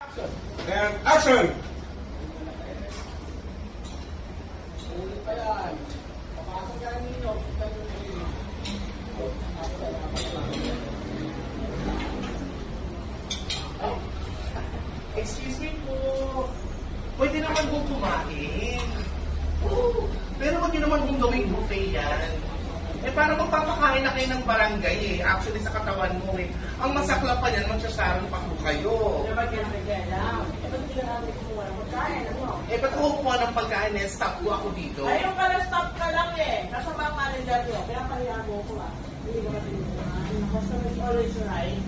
And action! Ulit pa yan. Papasok ka ninyo. Excuse me po. Pwede naman pong kumain. Oo. Pero huwag niyo naman pong gawing buffet yan. Eh, parang magpapakain na kayo ng barangay eh. Actually, sa katawan mo eh. Ang masakla pa yan, magsasarang pa po kayo. Hindi naman kinagagala. Eh, ba't hindi ka namin kumuha ng pagkain? Ano? Eh, ba't ako kumuha ng pagkain eh? Stop po ako dito. Ayun pala, stop ka lang eh. Nasa mga manager nyo. Kaya kaya mo ko ah. Hindi ka natin kumain. The customer is always right.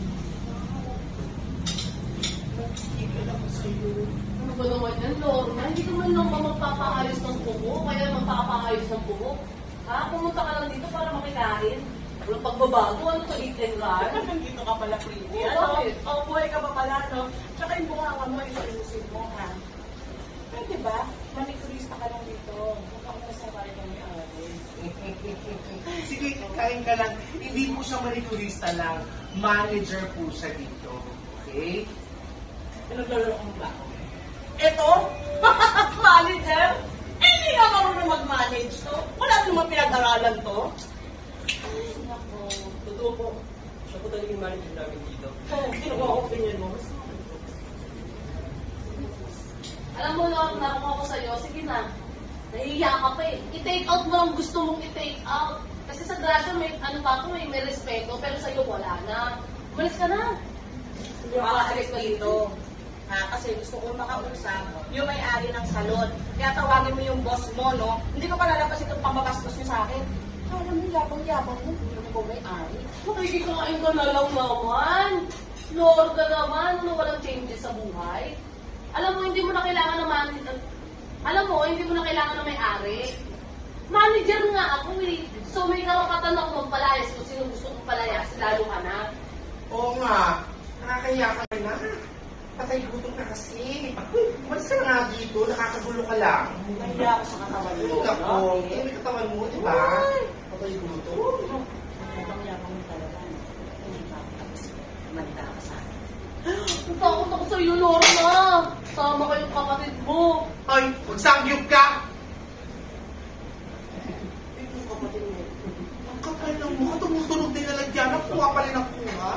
Hindi lang ko sa'yo. Ano ba naman yan, Lorna? Hindi naman lang ba magpapaayos ng kuko? Kaya magpapaayos ng kuko? Ha? Pumunta ka lang dito para makikain? Walang pagbabago? Ano to, eat and run? Nandito ka pala, pretty. Oo, Ano? bakit? Oh, buhay ka pa pala, no? Tsaka yung bunga mo, isa-iusin mo, ha? Ay, diba? Manik-turista ka lang dito. Mukhang masabay ka may ari. Sige, kain ka lang. Hindi po siya maniturista lang. Manager po siya dito. Okay? Pinaglalaro mo ba? Ito? Manager? Eh, hindi nga marunong mag-manage to. Wala naman pinag-aralan to. Ay, nako. Totoo po. Siya po talaga yung manager namin dito. Oh, sino ba ang opinion mo? Alam mo, Lorna, kung ako sa'yo, sige na. Nahihiya ka pa eh. I-take out mo ang gusto mong i-take out. Kasi sa Gracia, may, ano pa ako, may respeto, pero sa'yo wala na. Umalis ka na. Hindi ako aalis ko dito. Ha, kasi gusto ko makausap yung may-ari ng salon. Kaya tawagin mo yung boss mo, no? Hindi ko pa lalabas itong pambabastos niyo sa akin. Alam mo, yabang-yabang mo. Hindi naman ko may-ari. Makikikain ka na lang naman. Lord naman, ano walang changes sa buhay. Alam mo, hindi mo na kailangan ng manager. Alam mo, hindi mo na kailangan ng may-ari. Manager nga ako eh. So may karapatan ako magpalayas kung sino gusto kong palayas, lalo ka na. Oo nga. Nakakaya ka na. Patay gutom na kasi. Umalis ka na nga dito. Nakakagulo ka lang. Nahiya ako sa katawan mo. Ako, may katawan mo, di ba? Patay gutom. Yabang-yabang mo talaga. Hindi ka ako. Manda ka sa akin. Ang takot ako sa'yo, Lorna. Tama kayong kapatid mo. Ay, magsangyup ka! Ito kapatid mo. Ang kapal ng mukha. Tumutunog din na lagyan. Nakuha pa rin ang kuha.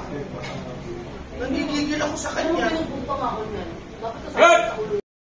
Nanggigigil ako sa Ano mo kanya. pinagbubuhay